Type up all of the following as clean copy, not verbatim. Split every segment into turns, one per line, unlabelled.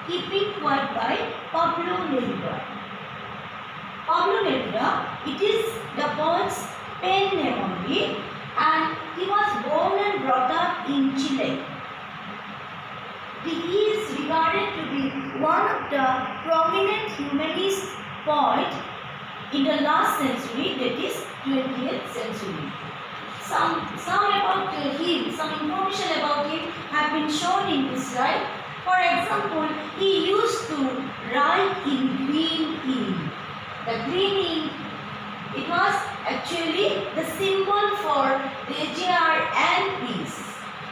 Keeping Quiet by Pablo Neruda. Pablo Neruda, it is the poet's pen name only, and he was born and brought up in Chile. He is regarded to be one of the prominent humanist poets in the last century, that is 20th century. Some about him, some information about him have been shown in this slide. For example, he used to write in green ink. The green ink, it was actually the symbol for pleasure and peace.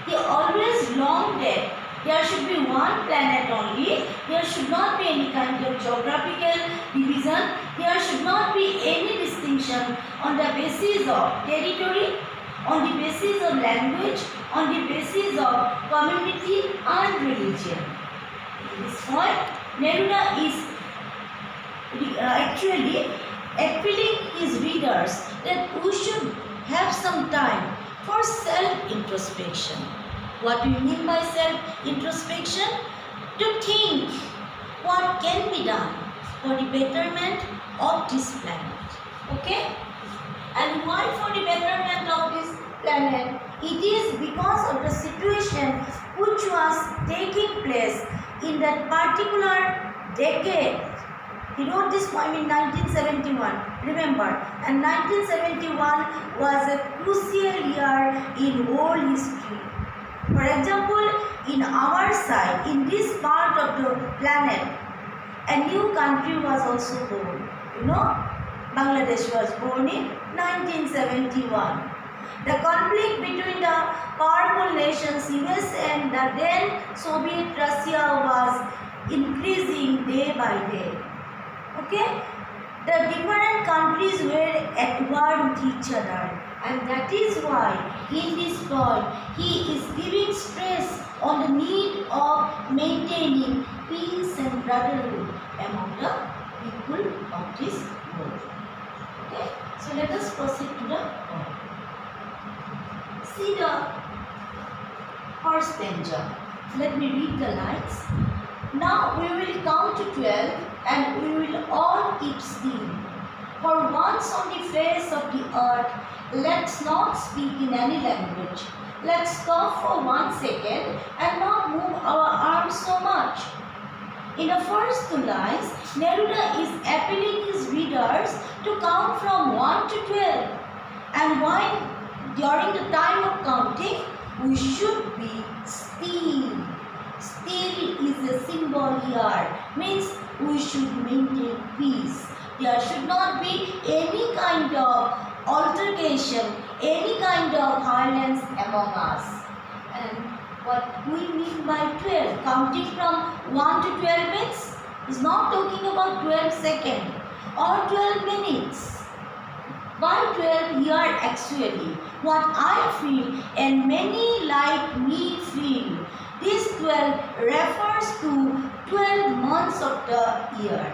He always longed that there should be one planet only. There should not be any kind of geographical division. There should not be any distinction on the basis of territory, on the basis of language, on the basis of community and religion. At this point, Neruda is actually appealing his readers that we should have some time for self-introspection. What do you mean by self-introspection? To think what can be done for the betterment of this planet. Okay? And why for the betterment of this planet? It is because of the situation which was taking place in that particular decade. He wrote this poem in 1971, remember, and 1971 was a crucial year in world history. For example, in our side, in this part of the planet, a new country was also born. You know, Bangladesh was born in 1971. The conflict between the powerful nations US and the then Soviet Russia was increasing day by day. Okay? The different countries were at war with each other, and that is why in this point he is giving stress on the need of maintaining peace and brotherhood among the people of this world. Okay? So let us proceed to the poem. See the first stanza. Let me read the lines. Now we will count to 12 and we will all keep still. For once on the face of the earth, let's not speak in any language. Let's stop for 1 second and not move our arms so much. In the first two lines, Neruda is appealing his readers to count from 1 to 12. And while during the time of counting, we should be still. Still is a symbol here, means we should maintain peace. There should not be any kind of altercation, any kind of violence among us. And what we mean by 12, counting from 1 to 12 means, is not talking about 12 seconds or 12 minutes. Why 12 here actually? What I feel and many like me feel, this 12 refers to 12 months of the year.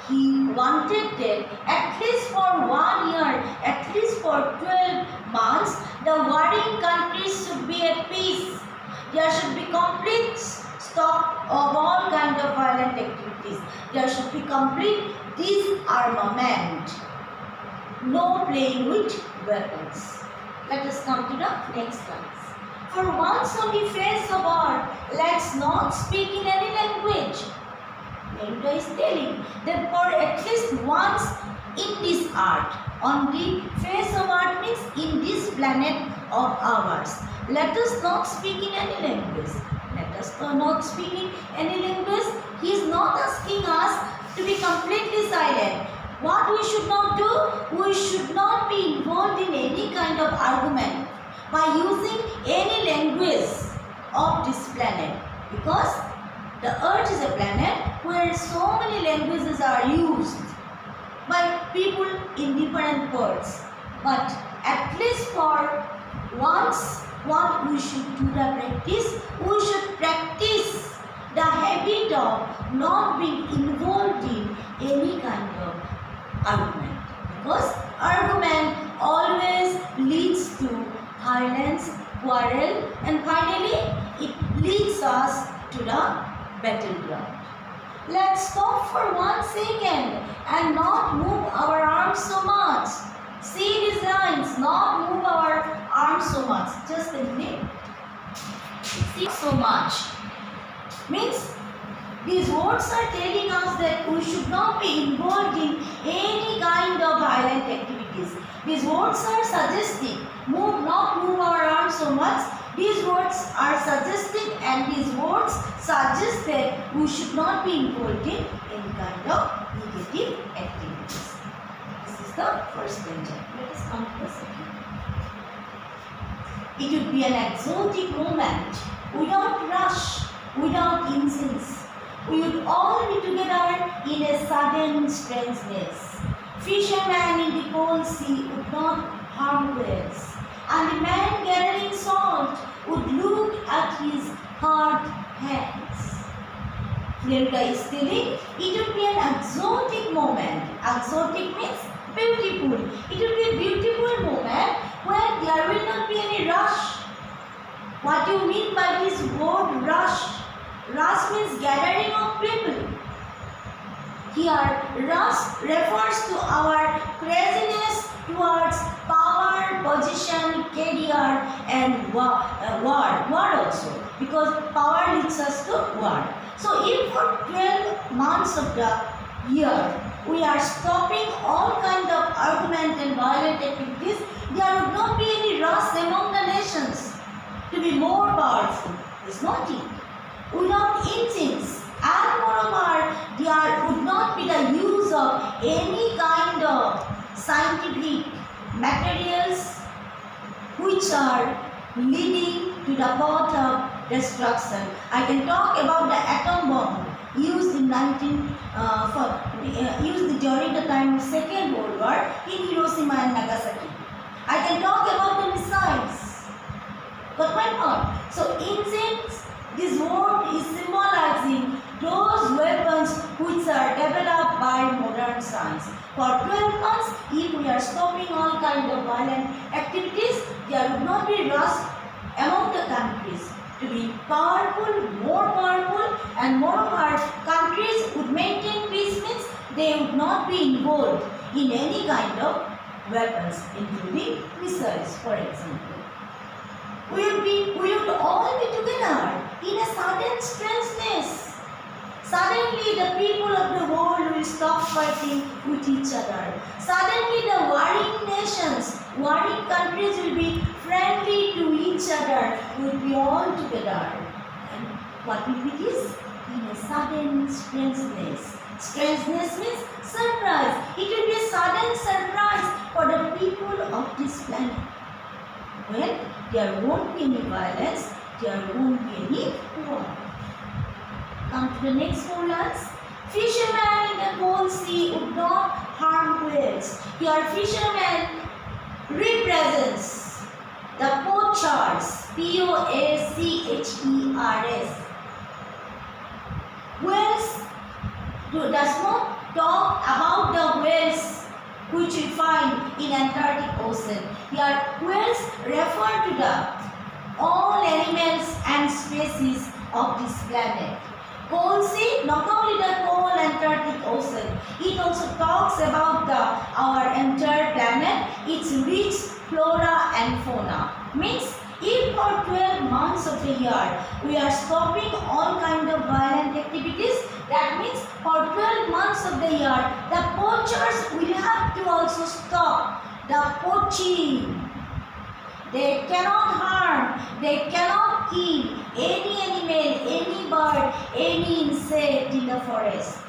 He wanted that at least for 1 year, at least for 12 months, the warring countries should be at peace. There should be complete stop of all kind of violent activities. There should be complete disarmament. No playing with weapons. Let us come to the next class. For once on the face of earth, let's not speak in any language. Neruda is telling that for at least once in this earth, on the face of earth means in this planet of ours, let us not speak in any language. Let us not speak in any language. He is not asking us to be completely silent. What we should not do? We should not be involved in any kind of argument by using any language of this planet, because the earth is a planet where so many languages are used by people in different parts. But at least for once, what we should do the practice, we should practice the habit of not being involved in any kind of argument, because argument always leads to violence, quarrel, and finally it leads us to the battleground. Let's stop for 1 second and not move our arms so much. See these lines, not move our arms so much. Just a minute. See so much. Means these words are telling us that we should not be involved in any kind of violent activities. These words are suggesting, not move our arms so much. These words are suggesting, and these words suggest that we should not be involved in any kind of negative activities. This is the first danger. Let us come to the second. It would be an exotic moment, without rush, without incense. We would all be together in a sudden strangeness. Fishermen in the cold sea would not harm whales, and the man gathering salt would look at his hard hands. Devika is telling it would be an exotic moment. Exotic means beautiful. It would be a beautiful moment where there will not be any rush. What do you mean by this word rush? Rush means gathering of people. Here, rush refers to our craziness towards power, position, career, and war also. Because power leads us to war. So, if for 12 months of the year we are stopping all kind of argument and violent activities, there would not be any rush among the nations to be more powerful. It's not it. Without engines, and moreover, there would not be the use of any kind of scientific materials which are leading to the path of destruction. I can talk about the atom bomb used in used during the time of Second World War in Hiroshima and Nagasaki. I can talk about the missiles. Got my point? So engines. This word is symbolizing those weapons which are developed by modern science. For 12 months, if we are stopping all kinds of violent activities, there would not be rush among the countries to be powerful, more powerful, and moreover, countries would maintain peace means they would not be involved in any kind of weapons, including missiles, for example. We would all be together in a sudden strangeness. Suddenly the people of the world will stop fighting with each other. Suddenly the warring nations, warring countries will be friendly to each other, will be all together. And what will be this? In a sudden strangeness. Strangeness means surprise. It will be a sudden surprise for the people of this planet. When there won't be any violence, there won't be any war. Come to the next 4 lines. Fishermen in the cold sea would not harm whales. Here fishermen represents the poachers, Poachers. Whales does not talk about the whales which we find in Antarctic Ocean. Here whales refer to the all animals and species of this planet. Cold sea, not only the cold Antarctic Ocean, it also talks about our entire planet, its rich flora and fauna. Means if for 12 months of the year we are stopping all kind of violent activities, that means for 12 months of the year the poachers will have to also stop the poaching. They cannot harm, they cannot kill any animal, any bird, any insect in the forest.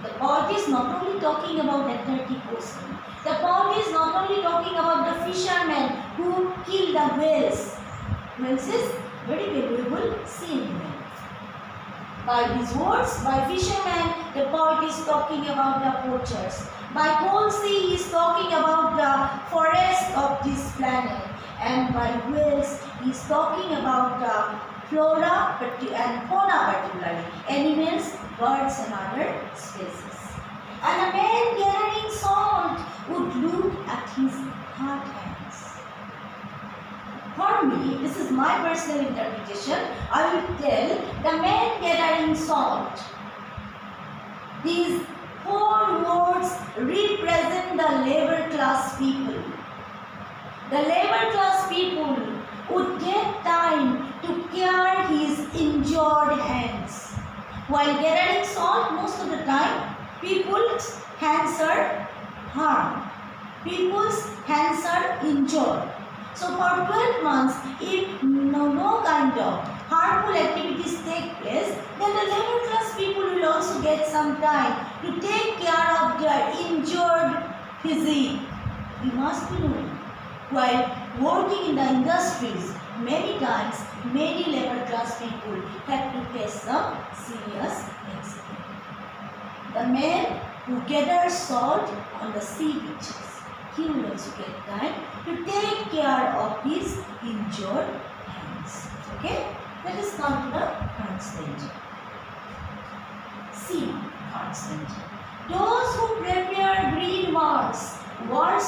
The poet is not only talking about the Antarctic Ocean. The poet is not only talking about the fishermen who kill the whales. Whales is very valuable sea animal. By these words, by fishermen, the poet is talking about the poachers. By cold sea, he is talking about the forest of this planet. And by whales, he is talking about the flora and fauna particularly, animals, birds and other species. And a man gathering salt would look at his hard hands. For me, this is my personal interpretation, I will tell the men gathering salt. These four words represent the labor class people. The labor class people would get time to care his injured hands. While gathering salt, most of the time, people's hands are harmed. People's hands are injured. So for 12 months, if no kind of harmful activities take place, then the labor class people will also get some time to take care of their injured physique. You must be knowing. While working in the industries, many times, many labor class people have to face some serious accidents. The man who gathers salt on the sea beaches, he will also get time to take care of his injured hands. Okay? Let us come to the third stage. C. Third stage. Those who prepare green wars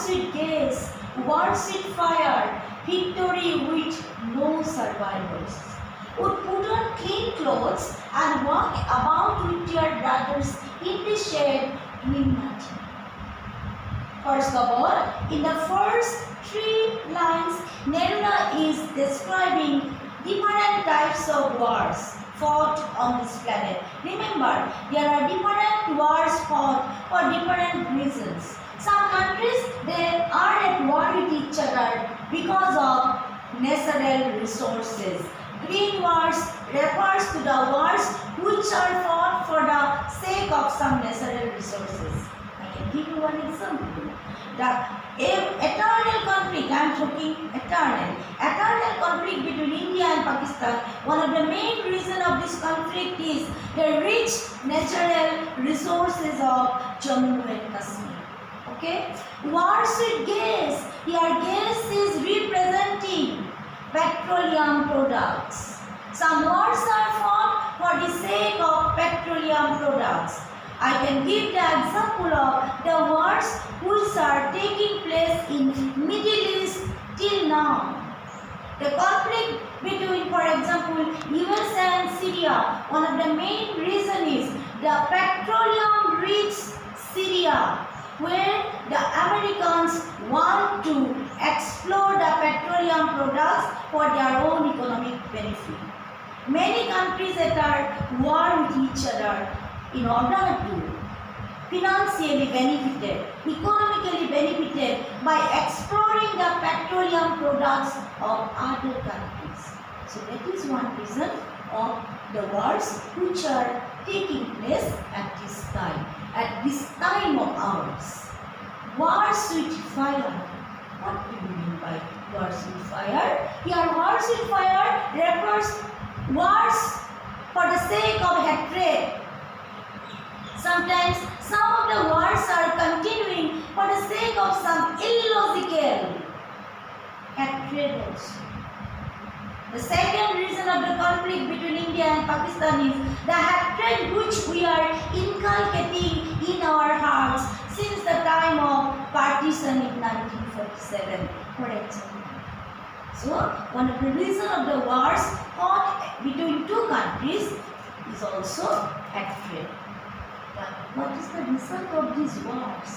with gas, wars with fire, victory with no survivors, would put on clean clothes and walk about with their brothers in the shade doing nothing. First of all, in the first 3 lines, Neruda is describing different types of wars fought on this planet. Remember, there are different wars fought for different reasons. Some countries, they are at war with each other because of natural resources. Green wars refers to the wars which are fought for the sake of some natural resources. I can give you one example. The eternal conflict, I am talking eternal conflict between India and Pakistan. One of the main reasons of this conflict is the rich natural resources of Jammu and Kashmir. Okay? Wars with gas. Here gas is representing petroleum products. Some wars are fought for the sake of petroleum products. I can give the example of the wars which are taking place in Middle East till now. The conflict between, for example, USA and Syria, one of the main reasons is the petroleum-rich Syria, where the Americans want to explore the petroleum products for their own economic benefit. Many countries that are war with each other in order to financially benefited, economically benefited by exploring the petroleum products of other countries. So that is one reason of the wars which are taking place at this time of ours. Wars with fire. What do you mean by wars with fire? Here wars with fire refers wars for the sake of hatred. Sometimes some of the wars are continuing for the sake of some illogical hatred also. The second reason of the conflict between India and Pakistan is the hatred which we are inculcating in our hearts since the time of partition in 1947, for example. So, one of the reasons of the wars fought between two countries is also hatred. What is the result of these wars?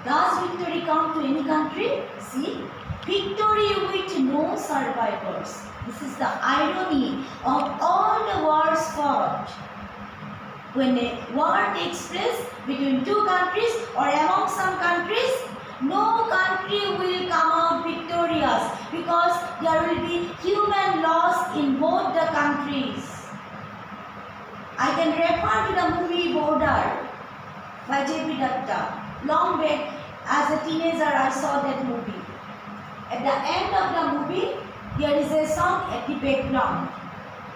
Does victory come to any country? See, victory with no survivors. This is the irony of all the wars fought. When a war takes place between two countries or among some countries, no country will come out victorious because there will be human loss in both the countries. I can refer to the movie Border by Devika Dutta. Long back as a teenager I saw that movie. At the end of the movie there is a song at the background.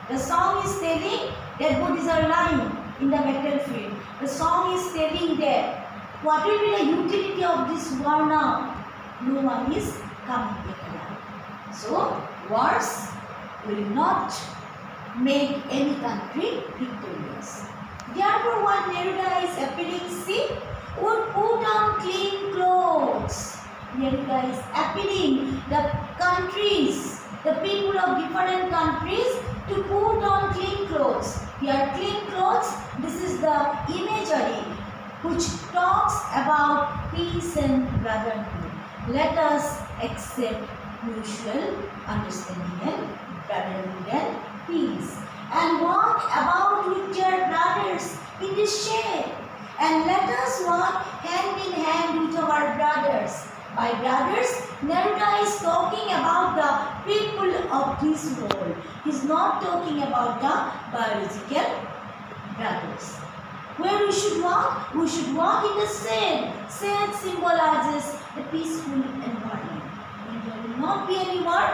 The song is telling that bodies are lying in the battlefield. The song is telling that what will be the utility of this war now? No one is coming back alive. So wars will not make any country victorious. Therefore, what Neruda is appealing, see, would put on clean clothes Devika is appealing the countries, the people of different countries to put on clean clothes. Here, clean clothes, this is the imagery which talks about peace and brotherhood. Let us accept mutual understanding and brotherhood and peace, and walk about with your brothers in this shade, and let us walk hand in hand with our brothers. By brothers, Neruda is talking about the people of this world. He is not talking about the biological brothers. Where we should walk? We should walk in the shade. Shade symbolizes the peaceful environment. When there will not be any war,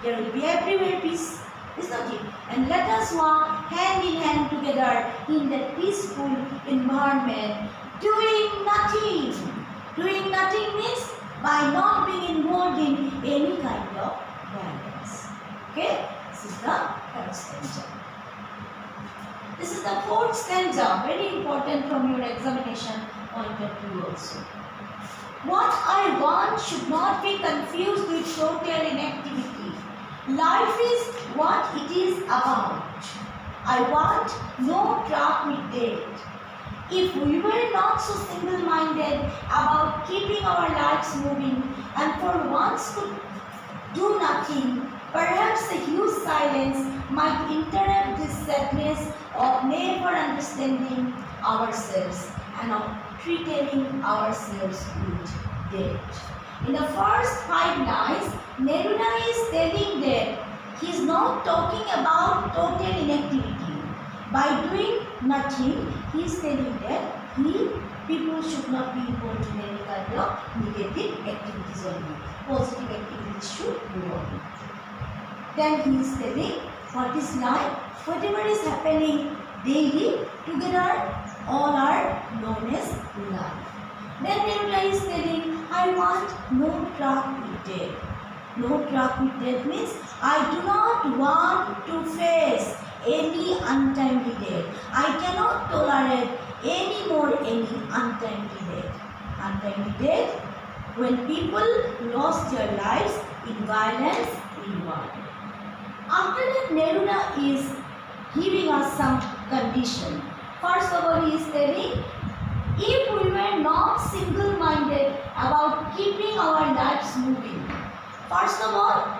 there will be everywhere peace. Is not it? And let us walk hand in hand together in that peaceful environment, doing nothing. Doing nothing means by not being involved in any kind of violence. Okay? This is the third stanza. This is the fourth stanza, very important from your examination point of view also. What I want should not be confused with total inactivity. Life is what it is about. I want no truck with death. If we were not so single-minded about keeping our lives moving and for once could do nothing, perhaps a huge silence might interrupt this sadness of never understanding ourselves and of treating ourselves with death. In the first 5 lines, Neruda is telling that he is not talking about total inactivity. By doing nothing, he is telling that people should not be involved in any kind of negative activities only. Positive activities should go on. Then he is telling what is life, whatever is happening daily, together all are known as life. Then Neruda is telling, I want no truck with death. No truck with death means I do not want to face any untimely death. I cannot tolerate any more any untimely death. Untimely death when people lost their lives in violence, in war. After that, Neruda is giving us some condition. First of all, he is telling, if we were not single-minded about keeping our lives moving, first of all,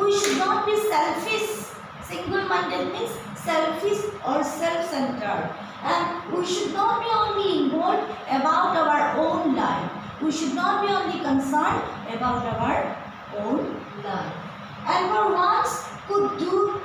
we should not be selfish. Single-minded means selfish or self-centered. And we should not be only involved about our own life. We should not be only concerned about our own life. And for once could do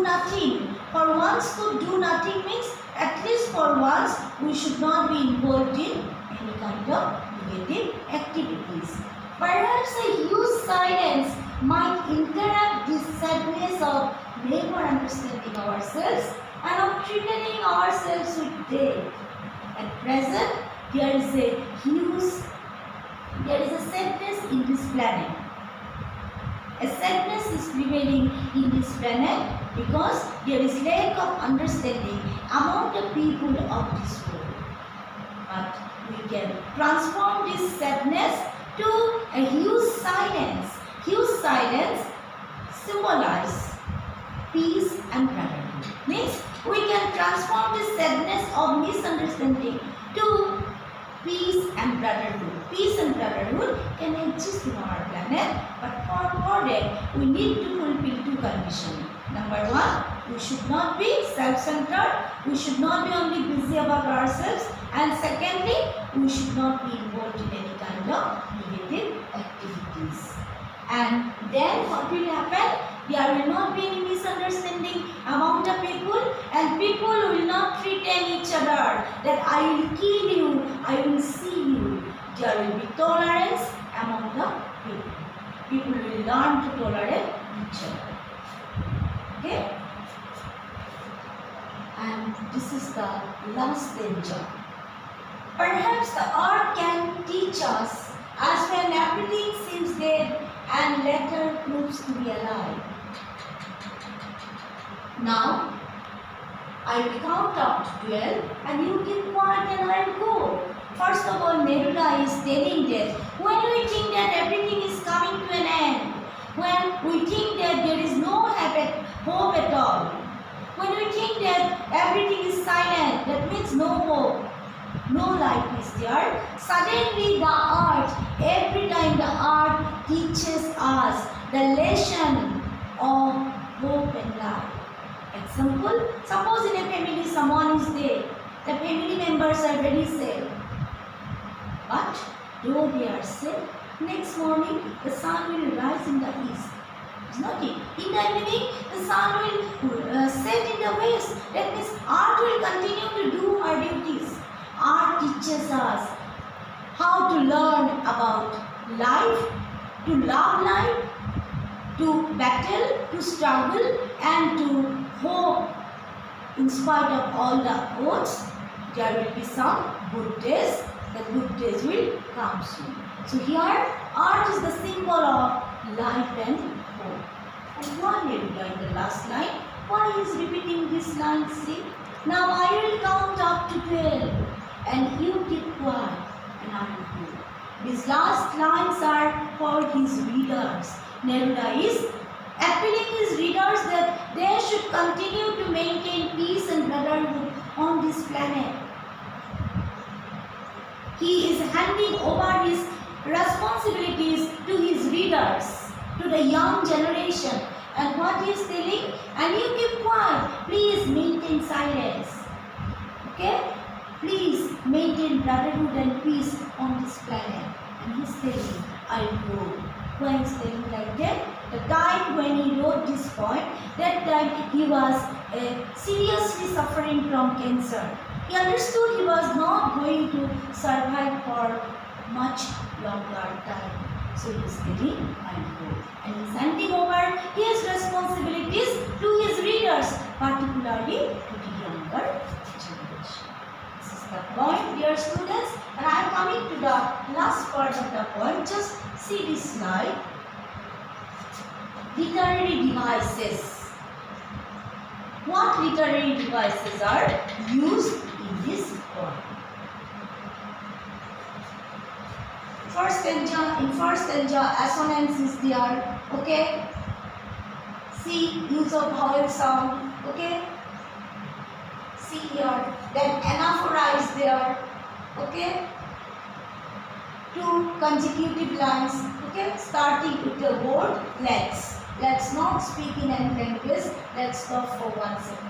nothing. For once could do nothing means at least for once we should not be involved in any kind of negative activities. Perhaps a huge silence might interrupt this sadness of never understanding ourselves and of treating ourselves with death. At present, there is a sadness in this planet. A sadness is prevailing in this planet because there is lack of understanding among the people of this world. But we can transform this sadness to a huge silence. Huge silence symbolize peace and brotherhood. Means we can transform this sadness of misunderstanding to peace and brotherhood. Peace and brotherhood can exist in our planet, but for that we need to fulfill 2 conditions. Number 1, we should not be self-centered. We should not be only busy about ourselves. And secondly, we should not be involved in any kind of negative activities. And then what will happen? There will not be any misunderstanding among the people, and people will not threaten each other that I will kill you, I will see you. There will be tolerance among the people. People will learn to tolerate each other. Okay? And this is the last danger. Perhaps the earth can teach us as when everything seems dead and later proves to be alive. Now, I will count up to 12 and you keep quiet and I will go. First of all, Neruda is telling that when we think that everything is coming to an end, when we think that there is no hope at all, when we think that everything is silent, that means no hope, no life is there, suddenly the art, every time the art teaches us the lesson of hope and life. Example, suppose in a family someone is dead, the family members are very sad. But though they are sad, next morning the sun will rise in the east. It's not it. In the evening, the sun will set in the west. That means art will continue to do her duties. Art teaches us how to learn about life, to love life, to battle, to struggle, and to hope. In spite of all the odds, there will be some good days. The good days will come soon. So here, art is the symbol of life and hope. And one Neruda in the last line. Why is repeating this line? See? Now I will count up to 12 and you keep quiet and I will go. These last lines are for his readers. Neruda is appealing his readers that they should continue to maintain peace and brotherhood on this planet. He is handing over his responsibilities to his readers, to the young generation. And what he is telling? And you keep quiet. Please maintain silence. Okay? Please maintain brotherhood and peace on this planet. And he is telling, I will go. Why he is telling like that? The time when he wrote this poem, that time he was seriously suffering from cancer. He understood he was not going to survive for much longer time. So he is telling, I will go. And he is handing over his responsibilities to his readers, particularly to the younger generation. This is the point, dear students. And I am coming to the last part of the poem. Just see this slide. Literary devices. What literary devices are used in this poem? In first stanza, assonance is there. Okay. See, use of vowel sound. Okay. See here. Then anaphora is there. Okay. Two consecutive lines. Okay. Starting with the word let's. Let's not speak in any language. Let's stop for 1 second.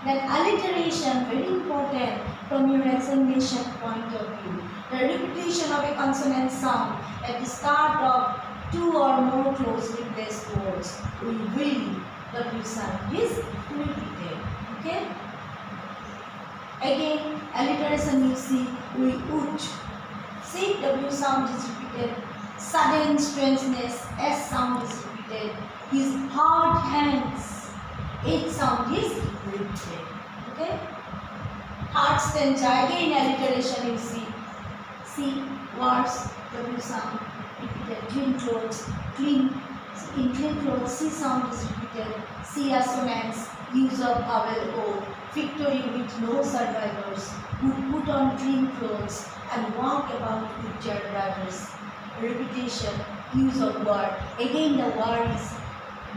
Then alliteration, very important from your examination point of view. The repetition of a consonant sound at the start of 2 or more closely placed words. We will. W sound is repeated. Okay. Again, alliteration you see. We would. See, W sound is repeated. Sudden strangeness. S sound is repeated. His hard hands. H sound is repeated. Okay. Hard stanza. Again, alliteration you see. C words. W sound repeated. Clean clothes. Clean. In clean clothes, C sound is repeated. C assonance. Use of vowel O. Victory with no survivors. Who put on clean clothes and walk about with their brothers. Repetition. Use of word. Again the word is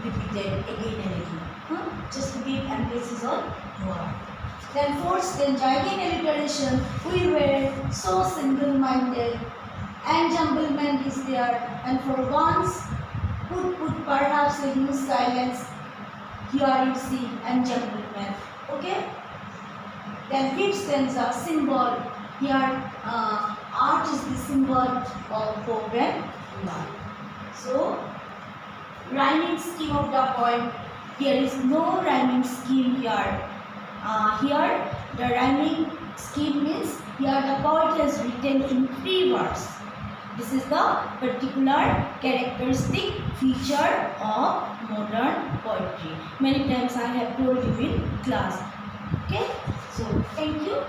repeated again and again. Just to give emphasis on word. Then fourth stanza, again alliteration. We were so single-minded. Enjamblement is there. And for once, put perhaps a huge silence. Here you see enjamblement. Okay? Then fifth stanza, symbol. Here, art is the symbol of hope and life. So, rhyming scheme of the poem. Here is no rhyming scheme here. Here, the rhyming scheme means here the poet has written in 3 verses. This is the particular characteristic feature of modern poetry. Many times I have told you in class. Okay? So, thank you.